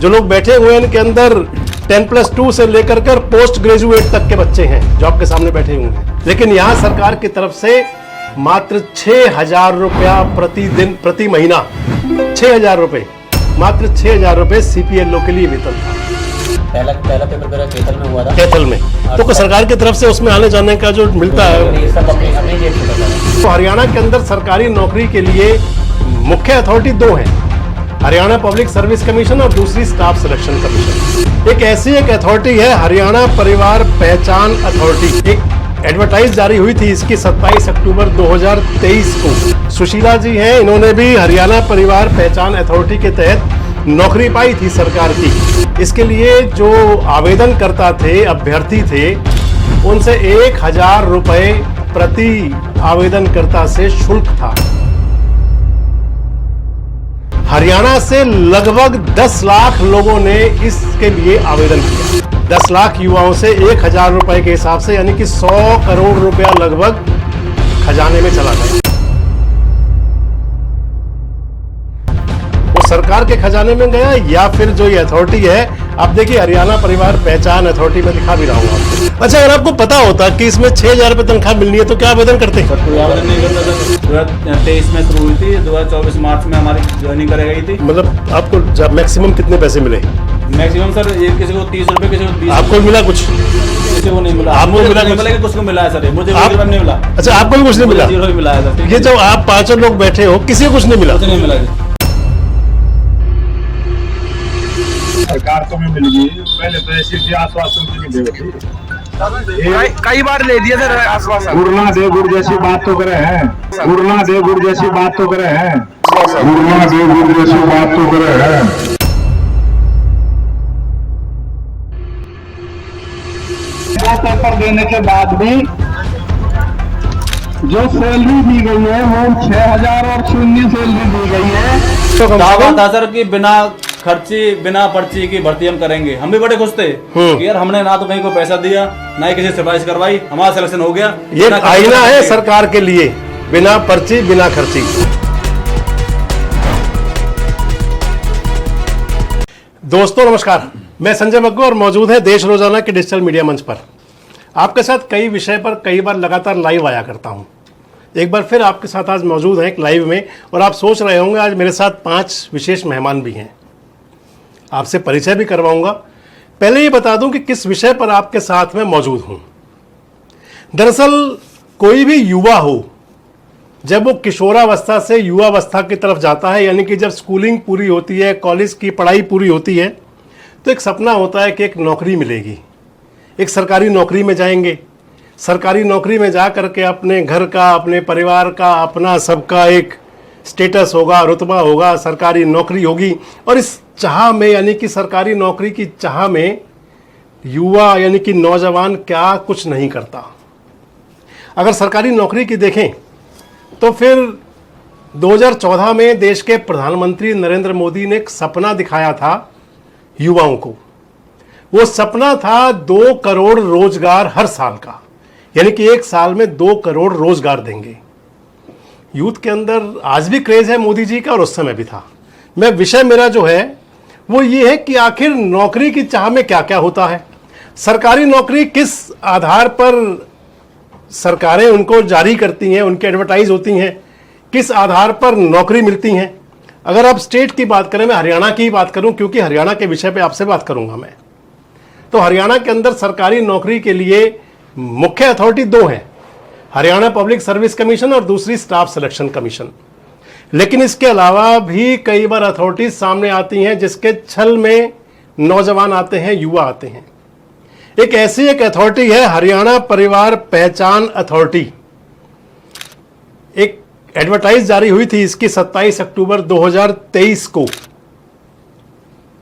जो लोग बैठे हुए हैं इनके अंदर 10+2 से लेकर कर पोस्ट ग्रेजुएट तक के बच्चे हैं जो आपके सामने बैठे हुए हैं। लेकिन यहाँ सरकार की तरफ से मात्र 6,000 रुपया प्रतिदिन प्रति महीना, 6,000 रुपये, मात्र 6,000 रुपये CPLO के लिए वेतन था। पहला पेपर मेरा कैथल में हुआ था। कैथल में तो सरकार की तरफ से उसमें आने जाने का जो मिलता है ये सब अपनी जेब से करता है। तो हरियाणा के अंदर सरकारी नौकरी के लिए मुख्य अथॉरिटी दो हैं, हरियाणा पब्लिक सर्विस कमीशन और दूसरी स्टाफ सिलेक्शन कमीशन। एक ऐसी एक अथॉरिटी है हरियाणा परिवार पहचान अथॉरिटी। एक एडवर्टाइज जारी हुई थी इसकी 27 अक्टूबर 2023 को। सुशीला जी हैं, इन्होंने भी हरियाणा परिवार पहचान अथॉरिटी के तहत नौकरी पाई थी सरकार की। इसके लिए जो आवेदन करता थे, अभ्यर्थी थे, उनसे 1,000 रुपये प्रति आवेदनकर्ता से शुल्क था। हरियाणा से लगभग 10 लाख लोगों ने इसके लिए आवेदन किया। 10 लाख युवाओं से 1,000 रुपए के हिसाब से यानी कि 100 करोड़ रुपया लगभग खजाने में चला गया। वो सरकार के खजाने में गया या फिर जो ये अथॉरिटी है, आप देखिए हरियाणा परिवार पहचान अथॉरिटी में दिखा भी रहा हूँ आपको। अच्छा, अगर आपको पता होता कि इसमें 6,000 रुपये तनख्वाह मिलनी है तो क्या आवेदन करते? कोई आवेदन नहीं करता सर। 2023 में शुरू हुई थी, 2024 मार्च में हमारी ज्वाइनिंग कराई गई थी। मतलब आपको मैक्सिमम कितने पैसे मिले? मैक्सिमम सर ये किसी को 30 रुपए, किसी को 20। आपको मिला कुछ? किसी को नहीं मिला। आपको मिला कुछ को मिला है सर, मुझे नहीं मिला। अच्छा, आपको भी कुछ नहीं मिला? 0 मिला है सर। ये जब आप 5 लोग बैठे हो, किसी को कुछ नहीं मिला? कुछ नहीं मिला। सरकार तो मिल गई, पहले तो ऐसी आश्वासन की नहीं देती। कई बार ले दिया सर आश्वासन। गुरना दे गुड़ जैसी बात तो करे हैं, गुरना दे गुड़ जैसी बात तो करे हैं, गुरना दे गुड़ जैसी बात तो करे हैं। पेपर देने के बाद भी जो सैलरी दी गई है वो 6,000 और शून्य सैलरी दी गई है। तो दावा था सर कि बिना खर्ची बिना पर्ची की भर्ती हम करेंगे। हम भी बड़े खुश थे कि यार हमने ना तो कहीं को पैसा दिया, ना ही किसी सिफारिश करवाई, हमारा सिलेक्शन हो गया। ये आईना है सरकार के लिए, बिना पर्ची बिना खर्ची। दोस्तों नमस्कार, मैं संजय मग्गू और मौजूद है देश रोजाना के डिजिटल मीडिया मंच पर। आपके साथ कई विषय पर कई बार लगातार लाइव आया करता हूं। एक बार फिर आपके साथ आज मौजूद हैं एक लाइव में, और आप सोच रहे होंगे आज मेरे साथ 5 विशेष मेहमान भी हैं। आपसे परिचय भी करवाऊंगा। पहले ये बता दूं कि किस विषय पर आपके साथ में मौजूद हूं। दरअसल कोई भी युवा हो, जब वो किशोरावस्था से युवावस्था की तरफ जाता है, यानी कि जब स्कूलिंग पूरी होती है, कॉलेज की पढ़ाई पूरी होती है, तो एक सपना होता है कि एक नौकरी मिलेगी, एक सरकारी नौकरी में जाएंगे। सरकारी नौकरी में जा करके अपने घर का, अपने परिवार का, अपना सबका एक स्टेटस होगा, रुतबा होगा, सरकारी नौकरी होगी। और इस चाह में, यानी कि सरकारी नौकरी की चाह में, युवा यानी कि नौजवान क्या कुछ नहीं करता। अगर सरकारी नौकरी की देखें तो फिर 2014 में देश के प्रधानमंत्री नरेंद्र मोदी ने एक सपना दिखाया था युवाओं को। वो सपना था 2 करोड़ रोजगार हर साल का, यानी कि एक साल में 2 करोड़ रोजगार देंगे। यूथ के अंदर आज भी क्रेज है मोदी जी का, और उस समय भी था। विषय मेरा जो है वो ये है कि आखिर नौकरी की चाह में क्या क्या होता है, सरकारी नौकरी किस आधार पर सरकारें उनको जारी करती हैं, उनकी एडवर्टाइज होती हैं, किस आधार पर नौकरी मिलती हैं। अगर आप स्टेट की बात करें, मैं हरियाणा की बात करूं क्योंकि हरियाणा के विषय पे आपसे बात करूंगा मैं, तो हरियाणा के अंदर सरकारी नौकरी के लिए मुख्य अथॉरिटी 2 हैं, हरियाणा पब्लिक सर्विस कमीशन और दूसरी स्टाफ सिलेक्शन कमीशन। लेकिन इसके अलावा भी कई बार अथॉरिटीज सामने आती हैं जिसके छल में नौजवान आते हैं, युवा आते हैं। एक ऐसी एक अथॉरिटी है हरियाणा परिवार पहचान अथॉरिटी। एक एडवर्टाइज जारी हुई थी इसकी 27 अक्टूबर 2023 को।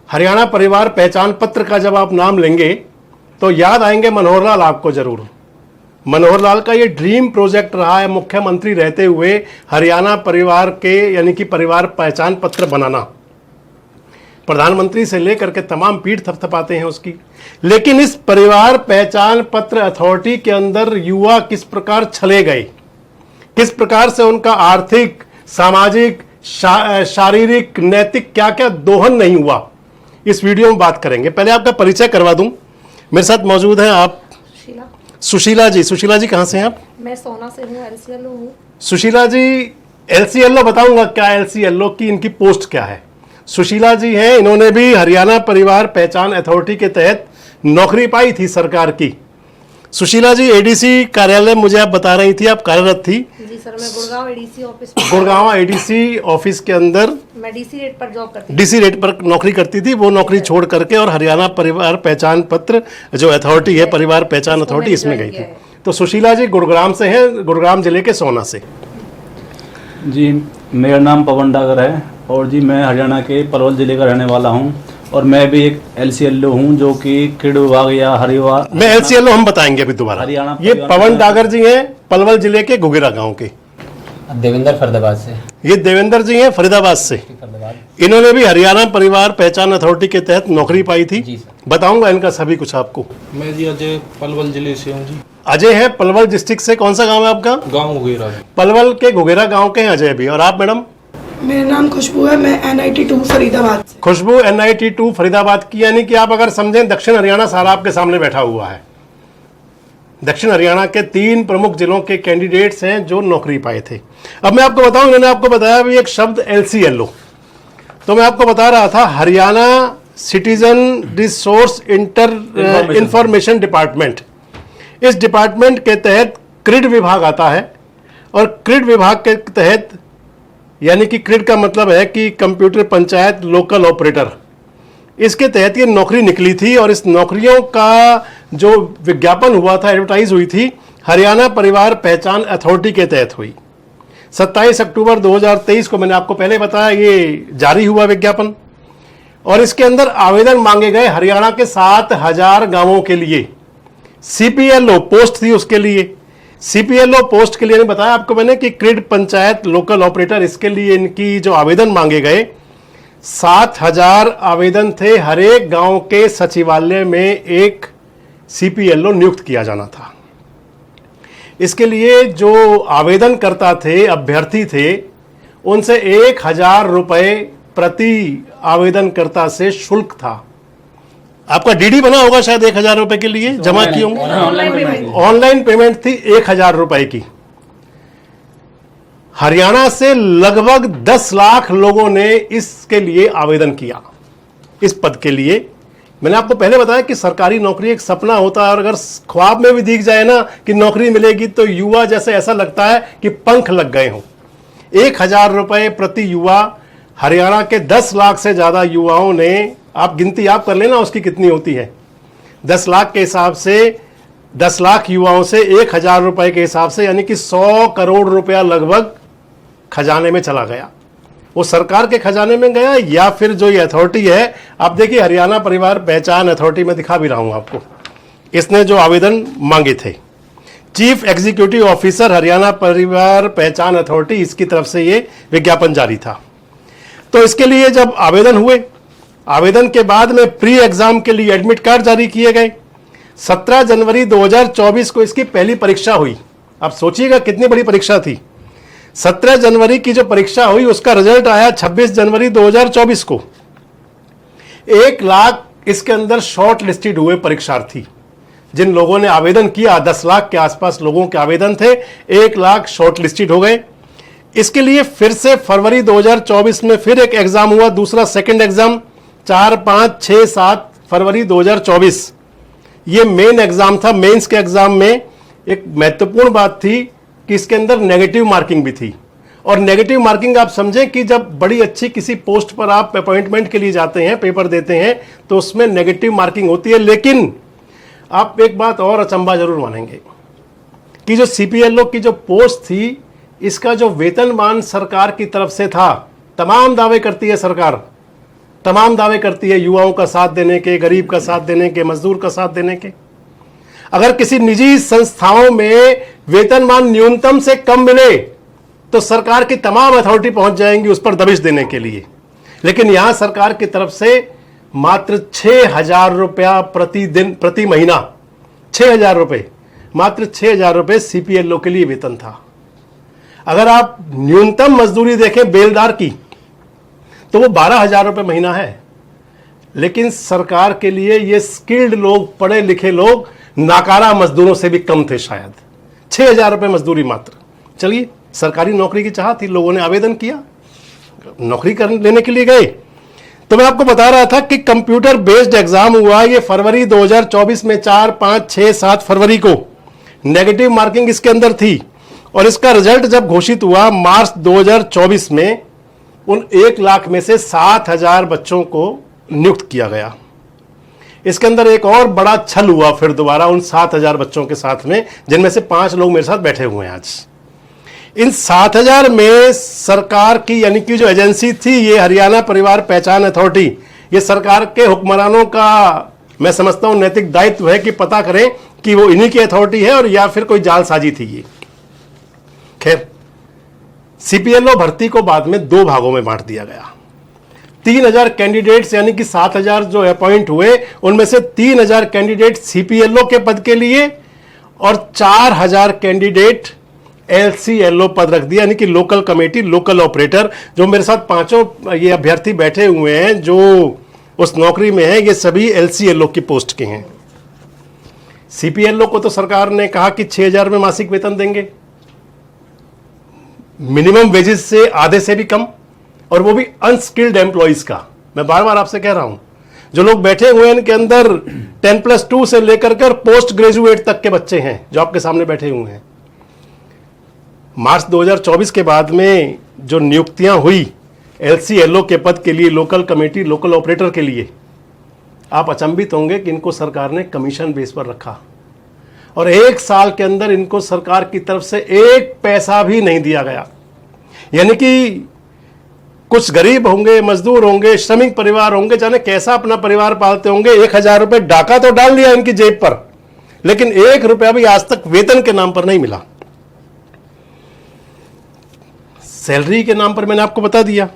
हरियाणा परिवार पहचान पत्र का जब आप नाम लेंगे तो याद आएंगे मनोहर लाल आपको जरूर। मनोहर लाल का ये ड्रीम प्रोजेक्ट रहा है मुख्यमंत्री रहते हुए हरियाणा परिवार के यानी कि परिवार पहचान पत्र बनाना। प्रधानमंत्री से लेकर के तमाम पीठ थपथपाते हैं उसकी। लेकिन इस परिवार पहचान पत्र अथॉरिटी के अंदर युवा किस प्रकार छले गए, किस प्रकार से उनका आर्थिक, सामाजिक, शारीरिक, नैतिक क्या क्या दोहन नहीं हुआ, इस वीडियो में बात करेंगे। पहले आपका परिचय करवा दूं। मेरे साथ मौजूद हैं आप शीला। सुशीला जी। सुशीला जी कहाँ से हैं आप? मैं सोना से हूँ, LCLO हूँ। सुशीला जी LCLO बताऊंगा क्या LCLO की इनकी पोस्ट क्या है। सुशीला जी हैं, इन्होंने भी हरियाणा परिवार पहचान अथॉरिटी के तहत नौकरी पाई थी सरकार की। सुशीला जी ADC कार्यालय मुझे आप बता रही थी आप कार्यरत थी। जी सर, मैं Gurgaon ADC office Gurgaon ADC office के अंदर मैं DC रेट पर जॉब करती DC रेट पर नौकरी करती थी। वो नौकरी छोड़ करके और हरियाणा परिवार पहचान पत्र जो अथॉरिटी है, परिवार पहचान इसको अथॉरिटी, मैंने इसमें ज्वाइन गई किया थी। है। तो सुशीला जी गुड़ग्राम से हैं, गुड़ग्राम जिले के सोना से। जी मेरा नाम पवन डागर है और जी मैं हरियाणा के पलवल जिले का रहने वाला हूँ और मैं भी एक LCLO हूँ जो कि क्रीड़ विभाग या हरियाणा मैं LCLO हम बताएंगे अभी दोबारा। हरियाणा ये परिवार पवन पहचान- डागर जी हैं, पलवल जिले के घुघेरा गांव के। देवेंद्र फरीदाबाद से। ये देवेंद्र जी हैं फरीदाबाद से। फरीदाबाद। इन्होंने भी हरियाणा परिवार पहचान अथॉरिटी के तहत नौकरी पाई थी। जी सर। बताऊंगा इनका सभी कुछ आपको। मैं जी अजय पलवल जिले से हूँ जी। अजय है पलवल डिस्ट्रिक्ट से। कौन सा गांव है आपका? गांव उगेरा जी। पलवल के घुघेरा गांव के हैं अजय भी। और आप मैडम? मेरा नाम खुशबू है, मैं NIT 2 फरीदाबाद से। खुशबू NIT 2 फरीदाबाद की, यानी कि आप अगर समझें दक्षिण हरियाणा सारा आपके सामने बैठा हुआ है। दक्षिण हरियाणा के 3 प्रमुख जिलों के कैंडिडेट्स हैं जो नौकरी पाए थे। अब मैं आपको बताऊं, इन्होंने आपको बताया भी एक शब्द LCLO, तो मैं आपको बता रहा था Haryana citizen resource information department. इस डिपार्टमेंट के तहत क्रिड विभाग आता है और क्रिड विभाग के तहत, यानी कि क्रिड का मतलब है कि कंप्यूटर पंचायत लोकल ऑपरेटर, इसके तहत ये नौकरी निकली थी। और इस नौकरियों का जो विज्ञापन हुआ था, एडवर्टाइज हुई थी, हरियाणा परिवार पहचान अथॉरिटी के तहत हुई। 27 अक्टूबर 2023 को मैंने आपको पहले बताया ये जारी हुआ विज्ञापन। और इसके अंदर आवेदन मांगे गए हरियाणा के 7000 गांवों के लिए। CPLO पोस्ट थी उसके लिए। CPLO पोस्ट के लिए बताया आपको मैंने कि क्रिड पंचायत लोकल ऑपरेटर, इसके लिए इनकी जो आवेदन मांगे गए 7000 आवेदन थे। हर एक गांव के सचिवालय में एक CPLO नियुक्त किया जाना था। इसके लिए जो आवेदन करता थे, अभ्यर्थी थे, उनसे 1000 रुपए प्रति आवेदनकर्ता से शुल्क था। आपका DD बना होगा शायद 1000 रुपए के लिए जमा किए होंगे। Online payment. ऑनलाइन पेमेंट थी 1000 रुपए की। हरियाणा से लगभग 10 लाख लोगों ने इसके लिए आवेदन किया, इस पद के लिए। मैंने आपको पहले बताया कि सरकारी नौकरी एक सपना होता है और अगर ख्वाब में भी दिख जाए ना कि नौकरी मिलेगी तो युवा जैसे ऐसा लगता है कि पंख लग गए हों। 1000 रुपए प्रति युवा, हरियाणा के 10 लाख से ज्यादा युवाओं ने, आप गिनती आप कर लेना उसकी कितनी होती है, 10 लाख के हिसाब से 10 लाख युवाओं से 1000 रुपए के हिसाब से, यानी कि 100 करोड़ रुपया लगभग खजाने में चला गया। वो सरकार के खजाने में गया या फिर जो ये अथॉरिटी है, आप देखिए हरियाणा परिवार पहचान अथॉरिटी में दिखा भी रहा हूं आपको, इसने जो आवेदन मांगे थे, चीफ एग्जीक्यूटिव ऑफिसर हरियाणा परिवार पहचान अथॉरिटी, इसकी तरफ से ये विज्ञापन जारी था। तो इसके लिए जब आवेदन हुए, आवेदन के बाद में प्री एग्जाम के लिए एडमिट कार्ड जारी किए गए। 17 जनवरी 2024 को इसकी पहली परीक्षा हुई। आप सोचिएगा कितनी बड़ी परीक्षा थी। 17 जनवरी की जो परीक्षा हुई उसका रिजल्ट आया 26 जनवरी 2024 को। 1 लाख इसके अंदर शॉर्ट लिस्टेड हुए परीक्षार्थी, जिन लोगों ने आवेदन किया, 10 लाख के आसपास लोगों के आवेदन थे, 1 लाख शॉर्ट लिस्टेड हो गए। इसके लिए फिर से फरवरी 2024 में फिर एक एग्जाम हुआ, दूसरा सेकंड एग्जाम 4, 5, 6, 7 फरवरी 2024। ये मेन एग्जाम था। मेंस के एग्जाम में एक महत्वपूर्ण बात थी कि इसके अंदर नेगेटिव मार्किंग भी थी। और नेगेटिव मार्किंग आप समझें कि जब बड़ी अच्छी किसी पोस्ट पर आप अपॉइंटमेंट के लिए जाते हैं, पेपर देते हैं, तो उसमें नेगेटिव मार्किंग होती है। लेकिन आप एक बात और अचंभा जरूर मानेंगे कि जो CPLO की जो पोस्ट थी, इसका जो वेतनमान सरकार की तरफ से था, तमाम दावे करती है सरकार, तमाम दावे करती है युवाओं का साथ देने के, गरीब का साथ देने के, मजदूर का साथ देने के। अगर किसी निजी संस्थाओं में वेतनमान न्यूनतम से कम मिले तो सरकार की तमाम अथॉरिटी पहुंच जाएंगी उस पर दबिश देने के लिए। लेकिन यहां सरकार की तरफ से मात्र 6000 रुपया प्रतिदिन, प्रति महीना 6000 रुपये, मात्र 6000 रुपये CPLO के लिए वेतन था। अगर आप न्यूनतम मजदूरी देखें बेलदार की तो वो 12000 रुपये महीना है। लेकिन सरकार के लिए ये स्किल्ड लोग, पढ़े लिखे लोग नाकारा मजदूरों से भी कम थे शायद। 6,000 रुपये मजदूरी मात्र। चलिए, सरकारी नौकरी की चाह थी, लोगों ने आवेदन किया, नौकरी लेने के लिए गए। तो मैं आपको बता रहा था कि कंप्यूटर बेस्ड एग्जाम हुआ ये फरवरी 2024 में, 4, 5, 6, 7 फरवरी को। नेगेटिव मार्किंग इसके अंदर थी और इसका रिजल्ट जब घोषित हुआ मार्च 2024 में, उन 1 लाख में से 7,000 बच्चों को नियुक्त किया गया। इसके अंदर एक और बड़ा छल हुआ फिर दोबारा उन 7,000 बच्चों के साथ में, जिनमें से 5 लोग मेरे साथ बैठे हुए हैं आज। इन 7,000 में सरकार की, यानी कि जो एजेंसी थी ये हरियाणा परिवार पहचान अथॉरिटी, ये सरकार के हुक्मरानों का मैं समझता हूं नैतिक दायित्व है कि पता करें कि वो इन्हीं की अथॉरिटी है और या फिर कोई जालसाजी थी ये। खैर, सीपीएलओ भर्ती को बाद में 2 भागों में बांट दिया गया। 3,000 कैंडिडेट्स, यानी कि 7,000 जो अपॉइंट हुए उनमें से 3,000 कैंडिडेट सीपीएलओ के पद के लिए और 4,000 कैंडिडेट एलसीएलओ पद रख दिया, यानी कि लोकल कमेटी, लोकल ऑपरेटर। जो मेरे साथ 5 ये अभ्यर्थी बैठे हुए हैं जो उस नौकरी में हैं, ये सभी एलसीएलओ की पोस्ट के हैं। सीपीएलओ को तो सरकार ने कहा कि 6,000 में मासिक वेतन देंगे, मिनिमम वेजेस से आधे से भी कम, और वो भी अनस्किल्ड एम्प्लॉइज का। मैं बार बार आपसे कह रहा हूं, जो लोग बैठे हुए हैं इनके अंदर 10+2 से लेकर कर पोस्ट ग्रेजुएट तक के बच्चे हैं जो आपके सामने बैठे हुए हैं। मार्च 2024 के बाद में जो नियुक्तियां हुई एलसीएलओ के पद के लिए, लोकल कमेटी, लोकल ऑपरेटर के लिए, आप अचंभित होंगे कि इनको सरकार ने कमीशन बेस पर रखा और 1 साल के अंदर इनको सरकार की तरफ से 1 पैसा भी नहीं दिया गया। यानी कि कुछ गरीब होंगे, मजदूर होंगे, श्रमिक परिवार होंगे, जाने कैसा अपना परिवार पालते होंगे, 1,000 रुपए डाका तो डाल लिया इनकी जेब पर, लेकिन 1 रुपया भी आज तक वेतन के नाम पर नहीं मिला। सैलरी के नाम पर मैंने आपको बता दिया।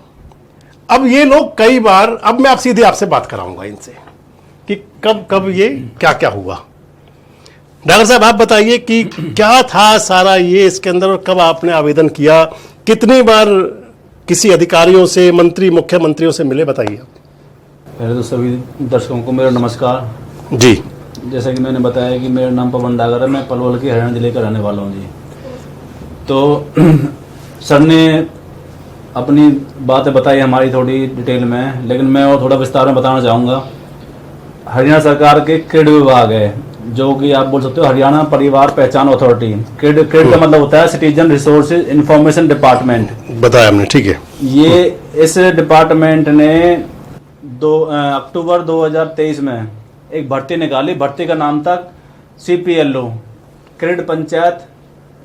अब ये लोग कई बार, अब मैं सीधे आपसे बात कराऊंगा इनसे कि कब कब ये क्या क्या हुआ। डॉक्टर साहब, आप बताइए कि क्या था सारा ये इसके अंदर और कब आपने आवेदन किया, कितनी बार किसी अधिकारियों से, मंत्री, मुख्यमंत्रियों से मिले, बताइए आप। पहले तो सभी दर्शकों को मेरा नमस्कार जी। जैसा कि मैंने बताया कि मेरा नाम पवन डागर है, मैं पलवल के हरियाणा जिले का रहने वाला हूँ जी। तो सर ने अपनी बातें बताई हमारी थोड़ी डिटेल में, लेकिन मैं और थोड़ा विस्तार में बताना चाहूँगा। हरियाणा सरकार के क्रेड विभाग है, जो कि आप बोल सकते हो हरियाणा परिवार पहचान अथॉरिटी। क्रेड का मतलब होता है सिटीजन रिसोर्सेज इंफॉर्मेशन डिपार्टमेंट। बताया हमने, ठीक है। ये इस डिपार्टमेंट ने अक्टूबर 2023 में एक भर्ती निकाली। भर्ती का नाम था सीपीएलओ, क्रेड पंचायत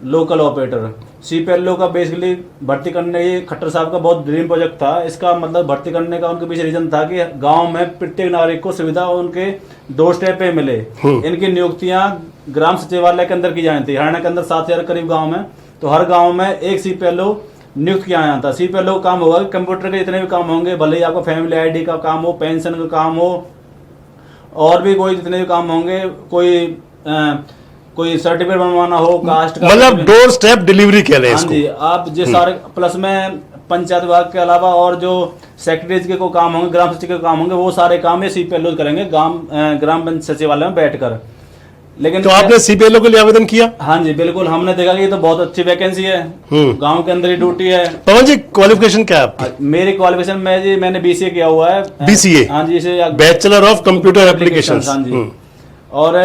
लोकल ऑपरेटर। सीपीएलओ का बेसिकली भर्ती करने, ये खट्टर साहब का बहुत ड्रीम प्रोजेक्ट था। इसका मतलब भर्ती करने का उनके पीछे रीजन था कि गांव में प्रत्येक नागरिक को सुविधा उनके डोर स्टेप पे मिले। इनकी नियुक्तियां ग्राम सचिवालय के अंदर की जानी थी। हरियाणा के अंदर 7,000 करीब गाँव में, तो हर गाँव में एक सीपीएलओ नियुक्त किया जाता था। सीपीएलओ का काम होगा कंप्यूटर के जितने भी काम होंगे, भले ही आपको फैमिली आईडी का काम हो, पेंशन का काम हो, और भी कोई जितने भी काम होंगे, कोई सर्टिफिकेट बनवाना हो, कास्ट का, मतलब डोर स्टेप डिलीवरी कह रहे हैं इसको। हाँ जी, आप जो सारे प्लस में पंचायत विभाग के अलावा और जो सेक्रेटरीज के को काम होंगे, ग्राम सचिव के काम होंगे, वो सारे काम ये सीपीएलओ करेंगे ग्राम पंचायत सचिवालय में बैठकर। लेकिन तो आपने सीपीएलओ के लिए आवेदन किया? हाँ जी बिल्कुल, हमने देखा कि ये तो बहुत अच्छी वैकेंसी है, गांव के अंदर ही ड्यूटी है। पवन जी, क्वालिफिकेशन क्या है आपकी? मेरी क्वालिफिकेशन में जी मैंने बीसीए किया हुआ है। बीसीए? हाँ जी, इसे बैचलर ऑफ कंप्यूटर एप्लीकेशंस। हाँ जी। और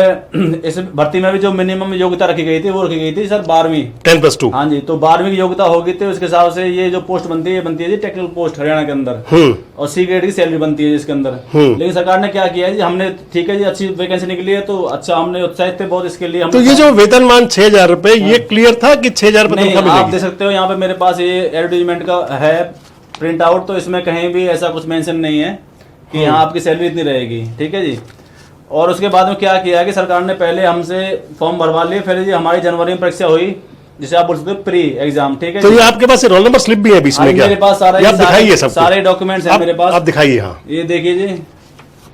इस भर्ती में भी जो मिनिमम योग्यता रखी गई थी वो रखी गई थी सर 12वीं 10+2। हाँ जी, तो 12वीं की योग्यता होगी तो उसके हिसाब से ये जो पोस्ट बनती है, ये बनती है जी टेक्निकल पोस्ट हरियाणा के अंदर, और सी ग्रेड की सैलरी बनती है इसके अंदर। लेकिन सरकार ने क्या किया है जी, हमने ठीक है जी अच्छी वैकेंसी निकली है तो अच्छा, हमने उत्साहित थे बहुत इसके लिए। तो ये जो वेतनमान 6,000 रुपए, ये क्लियर था कि 6,000 रुपए तनख्वाह आप मिलेगी? देख सकते हो यहाँ पे मेरे पास ये एडवर्टीजमेंट का है प्रिंट आउट, तो इसमें कहीं भी ऐसा कुछ मेंशन नहीं है कि यहाँ आपकी सैलरी इतनी रहेगी, ठीक है जी। और उसके बाद में क्या किया है कि सरकार ने पहले हमसे फॉर्म भरवा लिए, फिर जी हमारी जनवरी में परीक्षा हुई, जिसे आप बोल सकते हो प्री एग्जाम, ठीक है। तो ये आपके पास रोल नंबर स्लिप भी है बीच में क्या? मेरे पास आप दिखाइए सब, सारे डॉक्यूमेंट्स हैं मेरे पास। आप दिखाइए। हाँ, ये देखिए जी,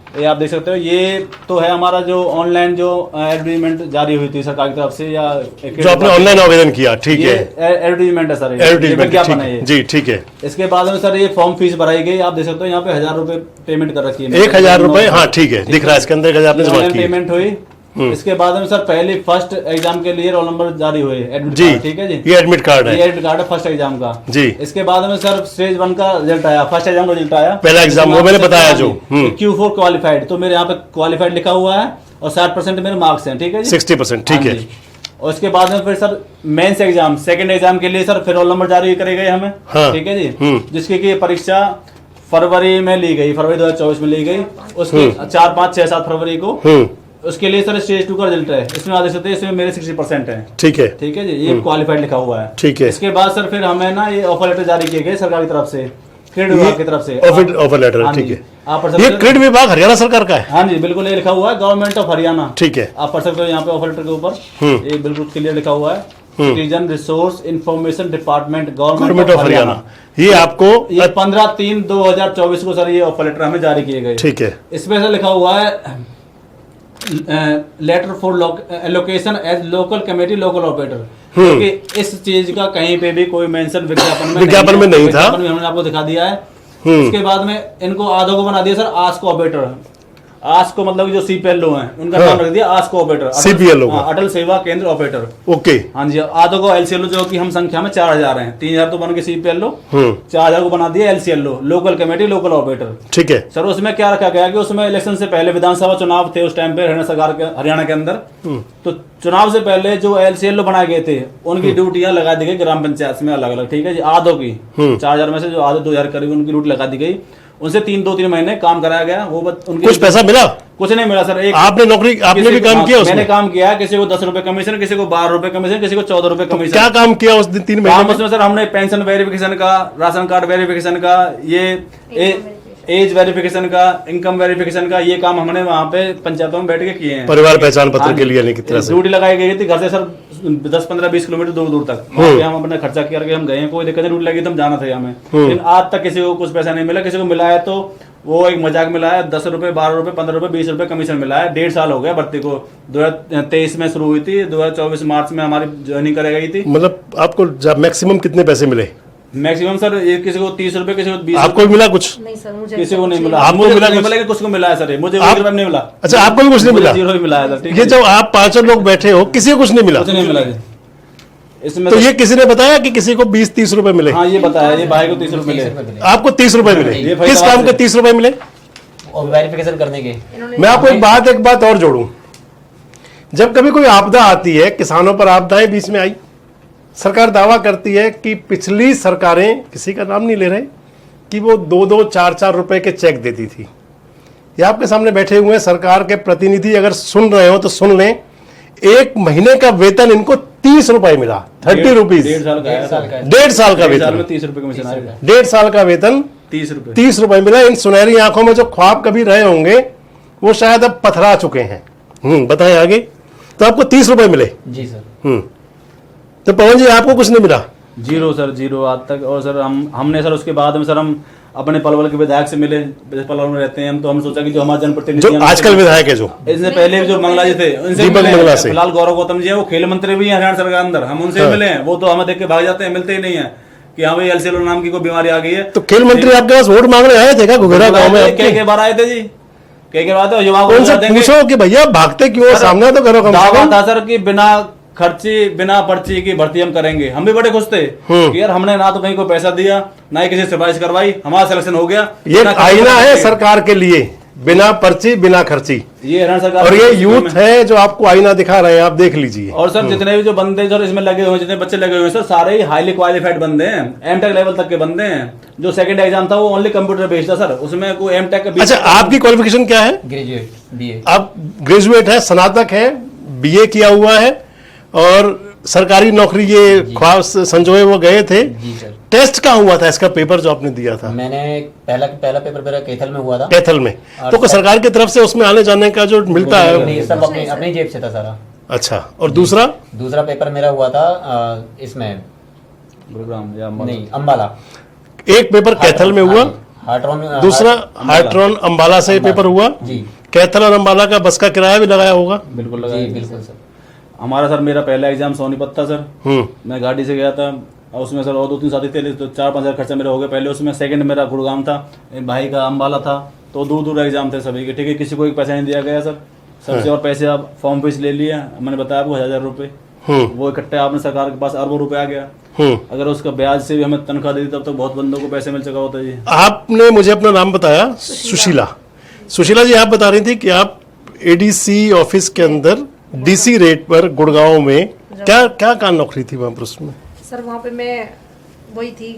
ये आप देख सकते हो, ये तो है हमारा जो ऑनलाइन जो एडवर्टीजमेंट जारी हुई थी सरकार की तरफ से, या जो आपने ऑनलाइन आवेदन किया, ठीक है, एडवर्टीजमेंट है सर, ये एडवर्टीजमेंट, विज्ञापन है ये। जी ठीक है। इसके बाद में सर ये फॉर्म फीस भराई गई, आप देख सकते हो यहाँ पे 1000 रुपए पेमेंट कर रखी है। 1000 रुपए, हाँ ठीक है, दिख रहा है इसके अंदर 1000 आपने जमा किए। पेमेंट हुई। इसके बाद में सर पहले फर्स्ट एग्जाम के लिए रोल नंबर जारी हुए, एडमिट जी, कार्ड, ठीक है जी, ये एडमिट कार्ड ये है, एडमिट कार्ड है फर्स्ट एग्जाम का जी। इसके बाद में सर स्टेज 1 का रिजल्ट आया, फर्स्ट एग्जाम का रिजल्ट आया, पहला एग्जाम वो मैंने बताया जो Q4 क्वालिफाइड, तो मेरे यहाँ पे क्वालिफाइड लिखा हुआ है और 60% मेरे मार्क्स हैं, ठीक है जी, 60%, ठीक है। और उसके बाद में फिर sir mains exam, second exam के लिए सर फिर रोल नंबर जारी करे गए हमें, हाँ। ठीक है जी, जिसकी की परीक्षा फरवरी में ली गई, फरवरी 2024 में ली गई, उसके 4, 5, 6, 7 फरवरी को। उसके लिए सर स्टेज 2 का रिजल्ट है, इसमें आप देख सकते हैं, इसमें मेरे 60% है, ठीक है, ठीक है जी, ये क्वालिफाइड लिखा हुआ है, ठीक है। इसके बाद सर फिर हमें ना ये ऑफर लेटर जारी किए गए सरकार की तरफ से, क्रेडिट विभाग की तरफ से ऑफर लेटर, हाँ ठीक जी। है। आप पढ़ ये सकते हो, क्रेडिट विभाग हरियाणा सरकार का है, हाँ जी बिल्कुल, ये लिखा हुआ है गवर्नमेंट ऑफ हरियाणा, ठीक है। आप पढ़ सकते हो यहाँ पे ऑफर लेटर के ऊपर, ये बिल्कुल क्लियर लिखा हुआ है, citizen resource information department government of Haryana. ये आपको ये 15/3/2024 को सर ये ऑफर लेटर हमें जारी किए गए, ठीक है। इसमें से लिखा हुआ है letter for allocation as local committee local operator, क्योंकि इस चीज का कहीं पे भी कोई मेंशन विज्ञापन में नहीं था, विज्ञापन में हमने आपको दिखा दिया है। इसके बाद में इनको आधो को बना दिया सर आस्क ऑपरेटर, आस्क को मतलब जो सीपीएलओ हैं उनका नाम रख दिया आस्क ऑपरेटर, सीपीएलओ, अटल सेवा केंद्र ऑपरेटर, ओके, हाँ जी। आधो को एलसीएलओ, जो कि हम संख्या में 4000 हैं, 3000 तो बन के सीपीएलओ, 4000 को बना दिया एलसीएलओ, लोकल कमेटी लोकल ऑपरेटर, ठीक है। सर उसमें क्या रखा गया कि उसमें इलेक्शन से पहले विधानसभा चुनाव थे उस टाइम पे हरियाणा सरकार के, हरियाणा के अंदर, तो चुनाव से पहले जो एलसीएलओ बनाए गए थे उनकी ड्यूटियां लगा दी गई ग्राम पंचायत में अलग अलग, ठीक है जी, आधो की 4000 में से जो आधो 2000 करीब उनकी ड्यूटी लगा दी गई, उनसे 2-3 महीने काम कराया गया, वो उनके कुछ पैसा मिला? कुछ नहीं मिला सर। एक आपने नौकरी, आपने भी काम किया उसमें? मैंने काम किया, किसी को 10 रुपए कमीशन, किसी को 12 रुपए कमीशन, किसी को 14 रुपए कमीशन। क्या काम किया उस दिन 3 महीने में? उसमें सर हमने पेंशन वेरिफिकेशन का, राशन कार्ड वेरिफिकेशन का, ये एज वेरिफिकेशन का, इनकम वेरिफिकेशन का, ये काम हमने वहाँ पे पंचायतों में बैठ के किए हैं। परिवार पहचान पत्र के लिए की तरह से ड्यूटी लगाई गई थी घर से सर 10-15-20 किलोमीटर दूर तक, वहाँ पे हम अपना खर्चा करके हम गए हैं, कोई दिक्कत नहीं, ड्यूटी लगी तो हम जाना था हमें, लेकिन आज तक किसी को कुछ पैसा नहीं मिला, किसी को मिला है तो वो एक मजाक मिला है, 10 रुपए, 12 रुपए, 15 रुपए, 20 रुपए कमीशन मिला है। 1.5 साल हो गया भर्ती को, 2023 में शुरू हुई थी, 2024 मार्च में हमारी ज्वाइनिंग कराई गई थी। मतलब आपको मैक्सिमम कितने पैसे मिले? मैक्सिमम सर किसी को 30 रुपए, किसी को 20। आपको मिला कुछ? नहीं सर, मुझे किसी को नहीं मिला, आपको मुझे मिला नहीं कुछ? मिला कि कुछ को मिला है सर, मुझे नहीं मिला। अच्छा, आपको भी कुछ नहीं मिला? 0 ही मिला है सर, ठीक ये है। जब आप 5 लोग बैठे हो, किसी को कुछ नहीं मिला? कुछ नहीं मिला जी इसमें। तो ये किसी ने बताया कि किसी को 20-30 रुपए मिले? हाँ ये बताया, ये भाई को 30 रुपए मिले। आपको 30 रुपए मिले? ये किस काम के 30 रुपए मिले? और वेरिफिकेशन करने के। मैं आपको एक बात और जोड़ूं। जब कभी कोई आपदा आती है, किसानों पर आपदाएं बीच में आई, सरकार दावा करती है कि पिछली सरकारें, किसी का नाम नहीं ले रहे, कि वो 2-2, 4-4 रुपए के चेक देती थी। ये आपके सामने बैठे हुए हैं सरकार के प्रतिनिधि, अगर सुन रहे हो तो सुन लें, 1 महीने का वेतन इनको 30 रुपए मिला, 30 रुपीज। 1.5 साल का है, 1.5 साल का 1.5 साल वेतन, में 30 रुपए कमीशन आएगा। 1.5 साल का वेतन 30 रुपए, 30 रुपए मिला। इन सुनहरी आंखों में जो ख्वाब कभी रहे होंगे वो शायद अब पथरा चुके हैं। बताएं आगे। तो आपको 30 रुपए मिले? जी सर। तो पवन जी आपको कुछ नहीं मिला? 0 सर, 0 आज तक। और सर हमने सर उसके बाद में सर हम अपने पलवल के विधायक से मिले, पलवल में रहते हैं हम, तो हम सोचा कि जो हमारे जनप्रतिनिधि जो आजकल विधायक है, जो इससे पहले जो मंगला जी थे, उनसे दीपक मिले मंगला हैं। से। फिलहाल गौरव गौतम जी है, वो खेल मंत्री भी हैं हरियाणा सरकार अंदर, हम उनसे हाँ। मिले हैं। वो तो हमें देख के भाग जाते हैं, मिलते ही नहीं है कि हाँ भाई एलसीएल नाम की कोई बीमारी आ गई है। तो खेल मंत्री आपके पास वोट मांगने आए थे क्या घुघरा गांव में? कई बार आए थे जी, कई बार आए थे। युवाओं उनसे पूछो कि भैया भागते क्यों, सामना तो करो। कम से दावा कम था सर कि बिना खर्ची, बिना पर्ची की भर्ती हम करेंगे। हम भी बड़े खुश थे कि यार हमने ना तो कहीं को पैसा दिया, ना ही किसी से सिफारिश करवाई, हमारा सिलेक्शन हो गया। ये आईना है सरकार के लिए, बिना पर्ची बिना खर्ची। ये हरियाणा सरकार, और ये यूथ है जो आपको आईना दिखा रहे हैं, आप देख लीजिए। और सर जितने भी जो बंदे सर इसमें लगे हुए हैं, जितने बच्चे लगे हुए हैं सर, सारे ही हाईली क्वालिफाइड बंदे हैं, एमटेक लेवल तक के बंदे हैं। जो सेकंड एग्जाम था वो ओनली कंप्यूटर बेस्ड था सर, उसमें कोई एमटेक का। अच्छा, आपकी क्वालिफिकेशन क्या है? Graduate, BA. आप ग्रेजुएट है, स्नातक है, बीए किया हुआ है, और सरकारी नौकरी ये ख्वाब संजोए वो गए थे। जी सर। टेस्ट कहाँ हुआ था इसका, पेपर जो आपने दिया था? मैंने पहला पेपर मेरा कैथल में हुआ था। कैथल में? तो सरकार की तरफ से उसमें आने जाने का जो मिलता है? नहीं, सब अपनी जेब से था सारा। अच्छा, और दूसरा पेपर मेरा हुआ था इसमें गुरुग्राम या नहीं, अम्बाला। एक पेपर कैथल में हुआ, हार्ट्रॉन दूसरा हार्ट्रॉन अंबाला से पेपर हुआ जी कैथल और अंबाला का बस का किराया भी लगाया होगा। बिल्कुल जी लगाया बिल्कुल सर। हमारा सर मेरा पहला एग्जाम सोनीपत था सर। मैं गाड़ी से गया था और उसमें सर और 2-3 साथी थे तो 4-5 हज़ार खर्चा मेरा हो गया पहले उसमें। सेकंड मेरा गुड़गांव था, एक भाई का अंबाला था, तो दूर दूर एग्जाम थे सभी के। ठीक है, किसी को एक पैसा नहीं दिया गया सर, सबसे और पैसे आप फॉर्म फीस ले लिए। मैंने बताया आपको 1000 रुपये, वो इकट्ठे आपने सरकार के पास अरबों रुपए आ गया। अगर उसका ब्याज से भी हमें तनख्वाह दे दी तब तो बहुत बंदों को पैसे मिल चुका होता है जी। आपने मुझे अपना नाम बताया सुशीला। सुशीला जी, आप बता रही थी कि आप एडीसी ऑफिस के अंदर डीसी रेट पर गुड़गांव में क्या क्या काम नौकरी थी वहां पर उसमें? सर वहाँ पे मैं वही थी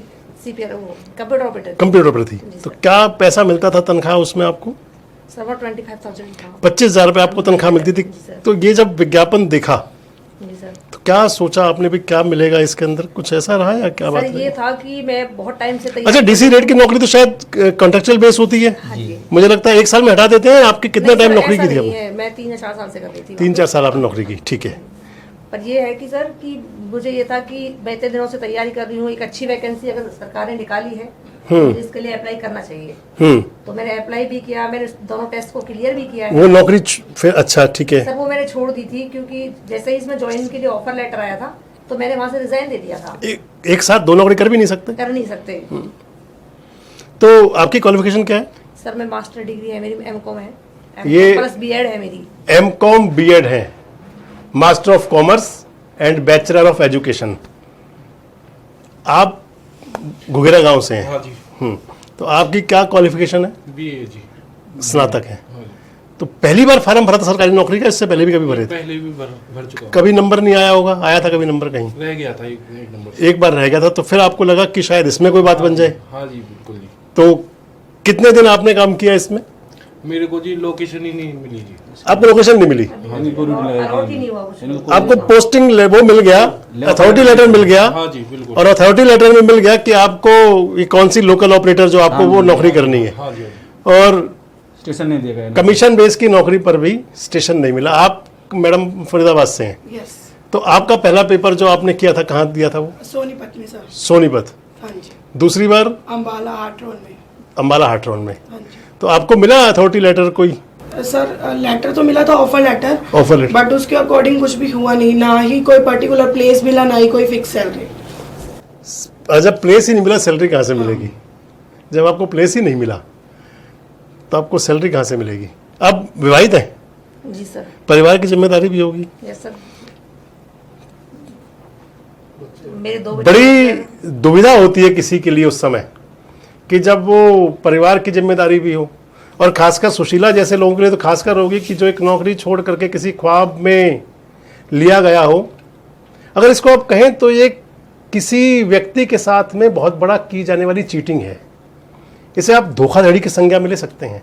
सीपीआर वो कंप्यूटर ऑपरेटर। कंप्यूटर पर थी, तो क्या पैसा मिलता था तनख्वाह उसमें आपको? सर वो 25,000 था। 25,000 रुपये आपको तनख्वाह मिलती थी। तो ये जब विज्ञापन देखा जी सर। तो क्या सोचा आपने भी क्या मिलेगा इसके अंदर, कुछ ऐसा रहा या क्या बात सर है? ये था कि मैं बहुत टाइम से तैयार। अच्छा, डीसी रेट की नौकरी तो शायद कॉन्ट्रेक्चुअल बेस होती है। हाँ जी। मुझे लगता है 1 साल में हटा देते हैं। आपकी कितना नहीं टाइम सर, नौकरी ऐसा की थी नहीं आपने? है, मैं 3 या 4 साल से कर रही थी। 3-4 साल आपने नौकरी की, ठीक है। पर ये है कि सर कि मुझे ये था कि मैं इतने दिनों से तैयारी कर रही हूँ, एक अच्छी वैकेंसी अगर सरकार ने निकाली है मुझे इसके लिए अप्लाई करना चाहिए। तो मैंने अप्लाई भी किया, मैंने दोनों टेस्ट को क्लियर भी किया है। वो नौकरी फिर अच्छा ठीक है। सर वो मैंने छोड़ दी थी क्योंकि जैसे ही इसमें ज्वाइन के लिए ऑफर लेटर आया था तो मैंने वहां से रिजाइन दे दिया था। एक साथ 2 नौकरी कर भी नहीं सकते? कर नहीं सकते। तो आपकी क्वालिफिकेशन क्या है? सर मैं मास्टर डिग्री है मेरी, एमकॉम है, ये प्लस बीएड है मेरी। एमकॉम बीएड है, master of commerce and bachelor of education. आप घुघेरा गांव से हैं? हाँ जी। तो आपकी क्या क्वालिफिकेशन है? बीए जी। स्नातक है। तो पहली बार फॉर्म भरा था सरकारी नौकरी का? इससे पहले भी कभी भरे थे? पहले भी भर चुका हूँ। कभी नंबर नहीं आया होगा? आया था कभी नंबर कहीं? रह गया था एक नंबर। एक बार रह गया था, तो फिर आपको लगा कि शायद इसमें कोई बात बन जाए। हाँ जी बिल्कुल जी। तो कितने दिन आपने काम किया इसमें? मेरे को जी लोकेशन ही नहीं मिली जी। आपको लोकेशन नहीं मिली? अलॉट ही नहीं हुआ कुछ। आपको पोस्टिंग वो मिल गया, अथॉरिटी लेटर मिल गया, हाँ जी बिल्कुल। और अथॉरिटी लेटर में मिल गया कि आपको ये कौन सी लोकल ऑपरेटर जो आपको वो नौकरी करनी है, हाँ जी। और स्टेशन नहीं दिया गया। कमीशन बेस की नौकरी पर भी स्टेशन नहीं मिला। आप मैडम फरीदाबाद से हैं, यस। तो आपका पहला पेपर जो आपने किया था कहाँ दिया था वो? सोनीपत में सर। सोनीपत। हाँ जी। दूसरी बार अम्बाला हार्ट्रॉन में। अम्बाला हार्ट्रॉन में। हाँ जी। तो आपको मिला अथॉरिटी लेटर कोई? सर लेटर तो मिला था, offer letter, offer letter? But उसके अकॉर्डिंग कुछ भी हुआ नहीं, ना ही कोई पर्टिकुलर प्लेस मिला, ना ही कोई फिक्स सैलरी। जब प्लेस ही नहीं मिला, सैलरी कहाँ से मिलेगी? जब आपको प्लेस ही नहीं मिला तो आपको सैलरी कहाँ से मिलेगी? आप विवाहित हैं? जी सर। परिवार की जिम्मेदारी भी होगी। Yes sir. मेरे 2 बच्चे बड़ी दुविधा होती है किसी के लिए उस समय कि जब वो परिवार की जिम्मेदारी भी हो, और खासकर सुशीला जैसे लोगों के लिए तो खासकर होगी कि जो एक नौकरी छोड़ करके किसी ख्वाब में लिया गया हो। अगर इसको आप कहें तो ये किसी व्यक्ति के साथ में बहुत बड़ा की जाने वाली चीटिंग है। इसे आप धोखाधड़ी की संज्ञा में ले सकते हैं।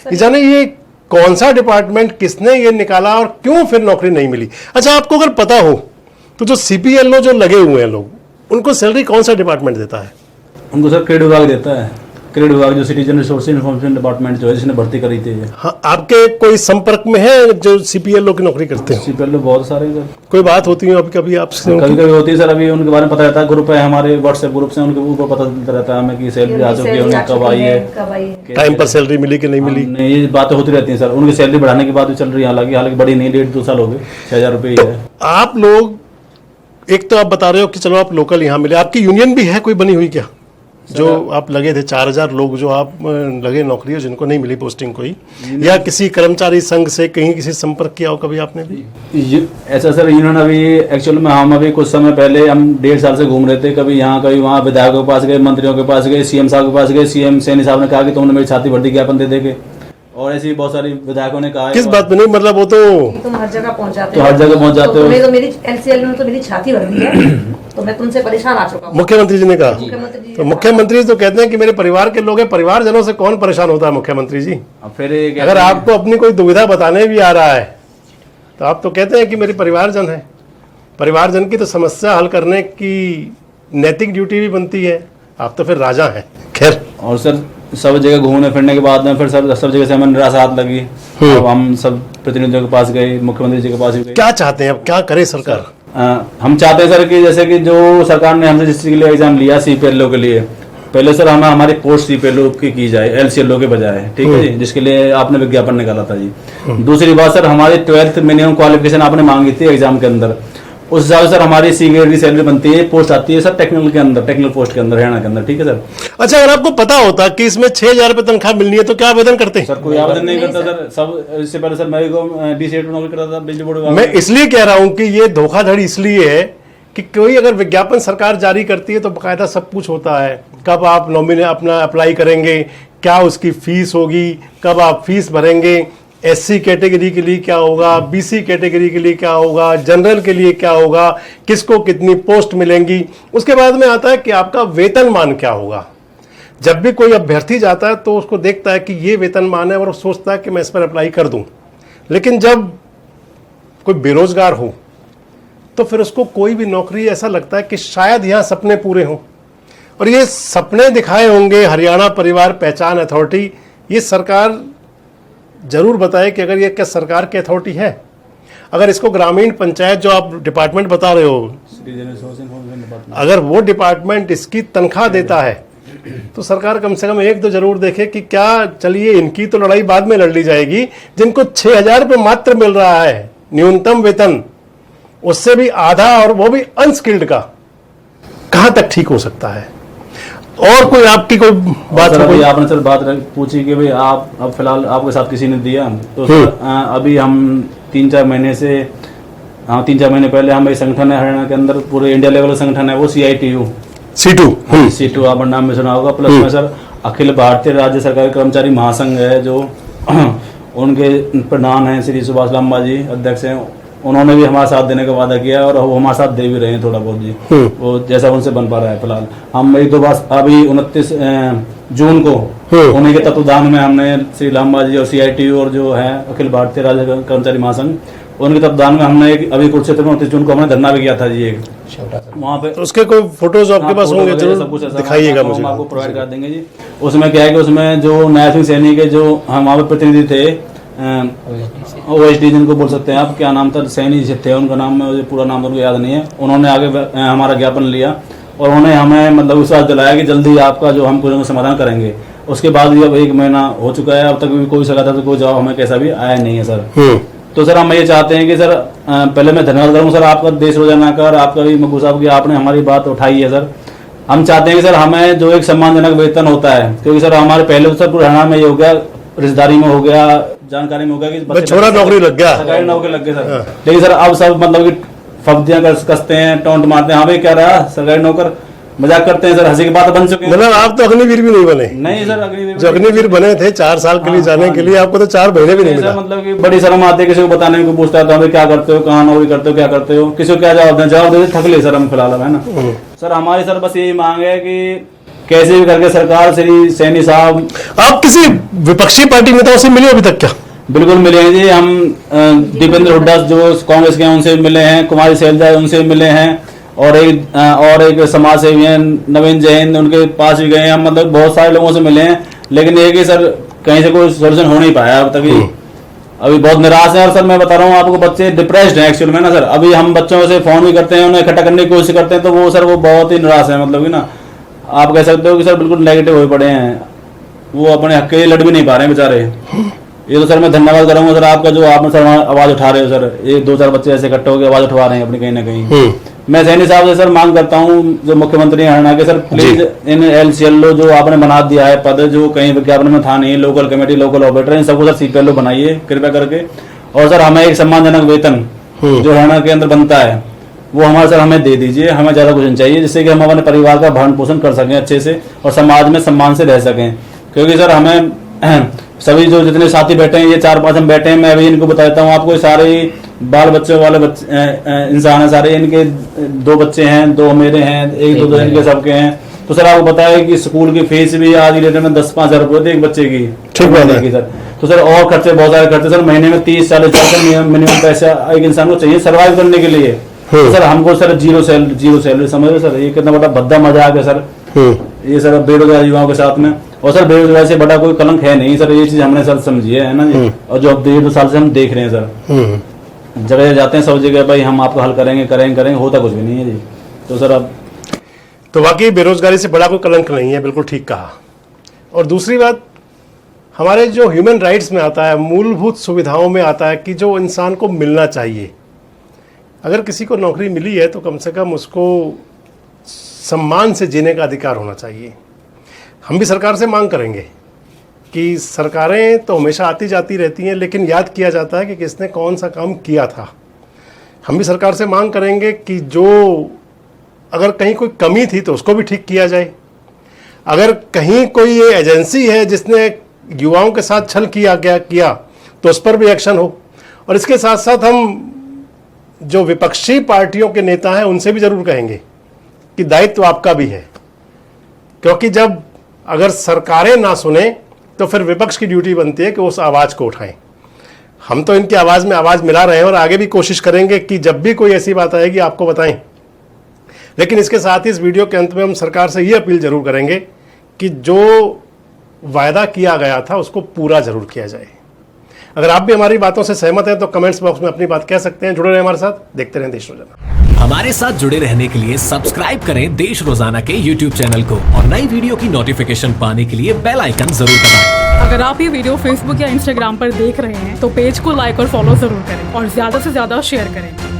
ये जाने ये कौन सा डिपार्टमेंट, किसने ये निकाला और क्यों फिर नौकरी नहीं मिली? अच्छा, आपको अगर पता हो तो जो सीपीएलओ जो लगे हुए हैं लोग, उनको सैलरी कौन सा डिपार्टमेंट देता है? उनको सर क्रेडिट विभाग देता है। क्रेडिट विभाग जो सिटीजन रिसोर्स इन्फॉर्मेशन डिपार्टमेंट जो है जिसने भर्ती करी थी। हाँ, आपके कोई संपर्क में है जो सीपीएलओ की नौकरी करते हैं? सीपीएलओ बहुत सारे हैं सर। कोई बात होती है अभी कभी आपसे? कभी कभी होती है सर, अभी उनके बारे में पता रहता है, ग्रुप है हमारे व्हाट्सएप ग्रुप से, उनके ऊपर पता चलता रहता है हमें कि सैलरी आ चुकी है, उन्हें कब आई है, कब आई है। टाइम पर सैलरी मिली कि नहीं मिली? नहीं, ये बातें होती रहती हैं सर। उनकी सैलरी बढ़ाने की बात भी चल रही है, हालांकि बड़ी नहीं, 1.5-2 साल हो गए, 6,000 रुपये ही है। आप लोग, एक तो आप बता रहे हो कि चलो आप लोकल यहाँ मिले, आपकी यूनियन भी है कोई बनी हुई क्या? जो आप लगे थे 4,000 लोग जो आप लगे नौकरी, जिनको नहीं मिली पोस्टिंग कोई, या किसी कर्मचारी संघ से कहीं किसी संपर्क किया हो कभी आपने भी? ऐसा सर, यूनियन अभी एक्चुअल में हम अभी कुछ समय पहले हम 1.5 साल से घूम रहे थे, कभी यहाँ कभी वहाँ, विधायकों के पास गए, मंत्रियों के पास गए, सीएम साहब के पास गए। सीएम सैनी साहब ने कहा कि तुमने मेरी छाती भर्ती ज्ञापन दे देंगे, और ऐसी बहुत सारी विधायकों ने कहा। किस बात में? नहीं मतलब वो तो तुम हर जगह पहुंच जाते तो हर जगह पहुंच जाते हो। तुम्हें तो मेरी एलसीएल में तो मेरी छाती भर दी है तो मैं तुमसे परेशान आ चुका हूँ। मुख्यमंत्री जी ने कहा? मुख्यमंत्री जी तो मुख्यमंत्री तो कहते हैं कि मेरे परिवार के लोग हैं, परिवारजनों से कौन परेशान होता है मुख्यमंत्री जी? फिर अगर आपको अपनी कोई दुविधा बताने भी आ रहा है तो आप तो कहते हैं कि मेरे परिवारजन है। परिवारजन की तो समस्या हल करने की नैतिक ड्यूटी भी बनती है। आप तो फिर राजा हैं। खैर, और सर सब जगह घूमने फिरने के बाद में फिर सब जगह से हमें निराशात लगी। अब हम सब प्रतिनिधियों के पास गए, मुख्यमंत्री जी के पास भी गए। क्या चाहते हैं अब, क्या करे सरकार? हम चाहते हैं सर कि जैसे कि जो सरकार ने हमसे जिस चीज़ के लिए एग्जाम लिया सीपीएलओ के लिए, पहले सर हमें हमारी पोस्ट सीपीएलओ की जाए एलसीएलओ के बजाय, ठीक है जी, जिसके लिए आपने विज्ञापन निकाला था जी। दूसरी बात सर, हमारी 12th मिनिमम क्वालिफिकेशन आपने मांगी थी एग्जाम के अंदर, उस हिसाब से सर हमारी सी ग्रेड की सैलरी बनती है, पोस्ट आती है सर टेक्निकल के अंदर, टेक्निकल पोस्ट के अंदर, हरियाणा के अंदर, ठीक है सर। अच्छा, अगर आपको पता होता कि इसमें 6,000 रुपए तनख्वाह मिलनी है तो क्या आवेदन करते? सर कोई आवेदन नहीं करता सर, सब इससे पहले सर मैं डीसीएट नौकरी करता था बिजली बोर्ड मैं इसलिए कह रहा हूं कि ये धोखाधड़ी इसलिए है कि कोई अगर विज्ञापन सरकार जारी करती है तो बाकायदा सब कुछ होता है, कब आप नॉमिने अपना अप्लाई करेंगे, क्या उसकी फीस होगी, कब आप फीस भरेंगे, एससी कैटेगरी के लिए क्या होगा, बीसी कैटेगरी के लिए क्या होगा, जनरल के लिए क्या होगा, किसको कितनी पोस्ट मिलेंगी, उसके बाद में आता है कि आपका वेतनमान क्या होगा। जब भी कोई अभ्यर्थी जाता है तो उसको देखता है कि ये वेतनमान है और वो सोचता है कि मैं इस पर अप्लाई कर दूं, लेकिन जब कोई बेरोजगार हो तो फिर उसको कोई भी नौकरी ऐसा लगता है कि शायद यहाँ सपने पूरे हों, और ये सपने दिखाए होंगे हरियाणा परिवार पहचान अथॉरिटी। ये सरकार जरूर बताए कि अगर ये क्या सरकार की अथॉरिटी है, अगर इसको ग्रामीण पंचायत जो आप डिपार्टमेंट बता रहे हो, अगर वो डिपार्टमेंट इसकी तनख्वाह देता है तो सरकार कम से कम एक तो जरूर देखे कि क्या, चलिए इनकी तो लड़ाई बाद में लड़ ली जाएगी, जिनको 6,000 रुपये मात्र मिल रहा है न्यूनतम वेतन, उससे भी आधा, और वो भी अनस्किल्ड का, कहां तक ठीक हो सकता है? और कोई आपकी कोई बात सर, हो? अभी आपने सर बात पूछी कि भाई आप अब फिलहाल आपके साथ किसी ने दिया, तो सर अभी हम 3-4 महीने से, हाँ 3-4 महीने पहले हम एक संगठन है हरियाणा के अंदर, पूरे इंडिया लेवल का संगठन है वो CITU, C2 आपने नाम में सुना होगा। प्लस में सर अखिल भारतीय राज्य सरकारी कर्मचारी महासंघ है, जो उनके प्रधान हैं श्री सुभाष लांबा जी, अध्यक्ष हैं, उन्होंने भी हमारा साथ देने का वादा किया और वो हमारे साथ दे भी रहे हैं थोड़ा बहुत जी, वो जैसा उनसे बन पा रहा है। फिलहाल हम 1-2 बार अभी 29 जून को उन्हीं के तत्वाधान में हमने श्री लांबा जी और CITU और जो है अखिल भारतीय राज्य कर्मचारी महासंघ, उनके तत्वाधान में हमने अभी कुरुक्षेत्र में 29 जून को हमने धरना भी किया था जी एक, वहाँ पे उसके कोई फोटोज आपके पास होंगे, जरूर दिखाइएगा मुझे, हम आपको प्रोवाइड कर देंगे जी। उसमें क्या है कि उसमें जो न्याय सैनिक के जो हम वहाँ पे प्रतिनिधि थे, OSD जिनको बोल सकते हैं आप, क्या नाम था, सैनी जी थे उनका नाम, मुझे पूरा नाम उनको याद नहीं है, उन्होंने आगे हमारा ज्ञापन लिया और उन्होंने हमें मतलब विश्वास दिलाया कि जल्दी आपका जो हम कुछ समाधान करेंगे। उसके बाद भी अब 1 महीना हो चुका है, अब तक भी कोई सका था तो कोई जवाब हमें कैसा भी आया नहीं है सर। तो सर हम ये चाहते हैं कि सर पहले मैं धन्यवाद करूँगा सर आपका, देश रोजाना का, और आपका भी मकबूल साहब की, आपने हमारी बात उठाई है सर। हम चाहते हैं कि सर हमें जो एक सम्मानजनक वेतन होता है, क्योंकि सर हमारे पहले तो सर पूरे हरियाणा में ये हो गया, रिश्तेदारी में हो गया, जानकारी में हो गया कि छोरा नौकरी लग गया, सरकारी नौकरी लग गया सर। लेकिन सर अब सब मतलब कि फब्तियां कसते हैं, टोंट मारते हैं, हाँ भाई क्या रहा सरकारी नौकर, मजाक करते हैं सर, हंसी की बात बन चुके हैं। मतलब आप तो अग्निवीर भी नहीं बने? नहीं सर, अग्निवीर जो अग्निवीर बने थे 4 साल के लिए जाने के लिए, आपको तो 4 महीने भी नहीं मिला। मतलब कि बड़ी शर्म आती है किसी को बताने को, पूछता है तो क्या करते हो, कहाँ नौकरी करते हो, क्या करते हो, किसी को क्या जवाब दें, जवाब देते थक ले सर हम फिलहाल, है ना सर। हमारी सर बस यही मांग है कि कैसे भी करके सरकार, श्री सैनी साहब, आप किसी विपक्षी पार्टी नेताओं से मिले अभी तक क्या? बिल्कुल मिले हैं जी, हम दीपेंद्र हुड्डा जो कांग्रेस के हैं उनसे मिले हैं, कुमारी शैलजा उनसे मिले हैं, और एक समाज सेवी हैं नवीन जैन, उनके पास भी गए हैं हम, मतलब बहुत सारे लोगों से मिले हैं, लेकिन ये कि सर कहीं से कोई सोल्यूशन हो नहीं पाया अब तक। अभी बहुत निराश है, और सर मैं बता रहा हूँ आपको, बच्चे डिप्रेस्ड हैं एक्चुअल में ना सर। अभी हम बच्चों से फोन भी करते हैं, उन्हें इकट्ठा करने की कोशिश करते हैं, तो वो सर वो बहुत ही निराश है, मतलब कि ना आप कह सकते हो कि सर बिल्कुल नेगेटिव हो पड़े हैं, वो अपने हक के लिए लड़ भी नहीं पा रहे हैं बेचारे। ये तो सर मैं धन्यवाद करूंगा सर आपका, जो आपने सर आवाज उठा रहे हो सर, ये 2-4 बच्चे ऐसे इकट्ठे होकर आवाज उठा रहे हैं अपनी कहीं ना कहीं। मैं सैनी साहब से सर मांग करता हूँ, जो मुख्यमंत्री हरियाणा के, सर प्लीज इन LCLO जो आपने बना दिया है पद, जो कहीं विज्ञापन में था नहीं, लोकल कमेटी, लोकल ऑपरेटर, इन सबको सर CPLO बनाइए कृपया करके। और सर हमें एक सम्मानजनक वेतन जो हरियाणा के अंदर बनता है वो हमारे सर हमें दे दीजिए, हमें ज्यादा कुछ नहीं चाहिए, जिससे कि हम अपने परिवार का भरण पोषण कर सकें अच्छे से और समाज में सम्मान से रह सकें। क्योंकि सर हमें सभी जो जितने साथी बैठे हैं, ये 4-5 हम बैठे हैं, मैं अभी इनको बता देता हूँ आपको, सारे बाल बच्चों वाले इंसान है सारे, इनके 2 बच्चे हैं, 2 मेरे हैं, 1-2 इनके सबके हैं। तो सर आपको पता है कि स्कूल की फीस भी आज की डेट में 10-5 हजार रुपये एक बच्चे की, ठीक है सर। तो सर और खर्चे, बहुत सारे खर्चे सर, महीने में 30-40 हजार मिनिमम पैसा एक इंसान को चाहिए सर्वाइव करने के लिए। तो सर हमको सर जीरो सैलरी समझ रहे सर, ये कितना बड़ा भद्दा मजाक है सर ये सर बेरोजगार युवाओं के साथ में। और सर बेरोजगारी से बड़ा कोई कलंक है नहीं सर, ये चीज हमने सर समझी है ना जी। और जो अब 1.5 साल से हम देख रहे हैं सर, जगह जाते हैं सब जगह भाई हम आपको हल करेंगे, होता कुछ भी नहीं है जी। तो सर अब तो वाकई बेरोजगारी से बड़ा कोई कलंक नहीं है, बिल्कुल ठीक कहा। और दूसरी बात, हमारे जो ह्यूमन राइट्स में आता है, मूलभूत सुविधाओं में आता है कि जो इंसान को मिलना चाहिए, अगर किसी को नौकरी मिली है तो कम से कम उसको सम्मान से जीने का अधिकार होना चाहिए। हम भी सरकार से मांग करेंगे कि सरकारें तो हमेशा आती जाती रहती हैं, लेकिन याद किया जाता है कि किसने कौन सा काम किया था। हम भी सरकार से मांग करेंगे कि जो अगर कहीं कोई कमी थी तो उसको भी ठीक किया जाए। अगर कहीं कोई ये एजेंसी है जिसने युवाओं के साथ छल किया तो उस पर भी एक्शन हो। और इसके साथ साथ हम जो विपक्षी पार्टियों के नेता हैं उनसे भी जरूर कहेंगे कि दायित्व आपका भी है, क्योंकि जब अगर सरकारें ना सुने तो फिर विपक्ष की ड्यूटी बनती है कि उस आवाज़ को उठाएं। हम तो इनकी आवाज़ में आवाज़ मिला रहे हैं और आगे भी कोशिश करेंगे कि जब भी कोई ऐसी बात आएगी आपको बताएं। लेकिन इसके साथ ही इस वीडियो के अंत में हम सरकार से ये अपील जरूर करेंगे कि जो वायदा किया गया था उसको पूरा जरूर किया जाए। अगर आप भी हमारी बातों से सहमत हैं तो कमेंट्स बॉक्स में अपनी बात कह सकते हैं। जुड़े रहें हमारे साथ, देखते रहें देश रोजाना। हमारे साथ जुड़े रहने के लिए सब्सक्राइब करें देश रोजाना के YouTube चैनल को और नई वीडियो की नोटिफिकेशन पाने के लिए बेल आइकन जरूर दबाएं। अगर आप ये वीडियो Facebook या Instagram पर देख रहे हैं तो पेज को लाइक और फॉलो जरूर करें और ज्यादा से ज्यादा शेयर करें।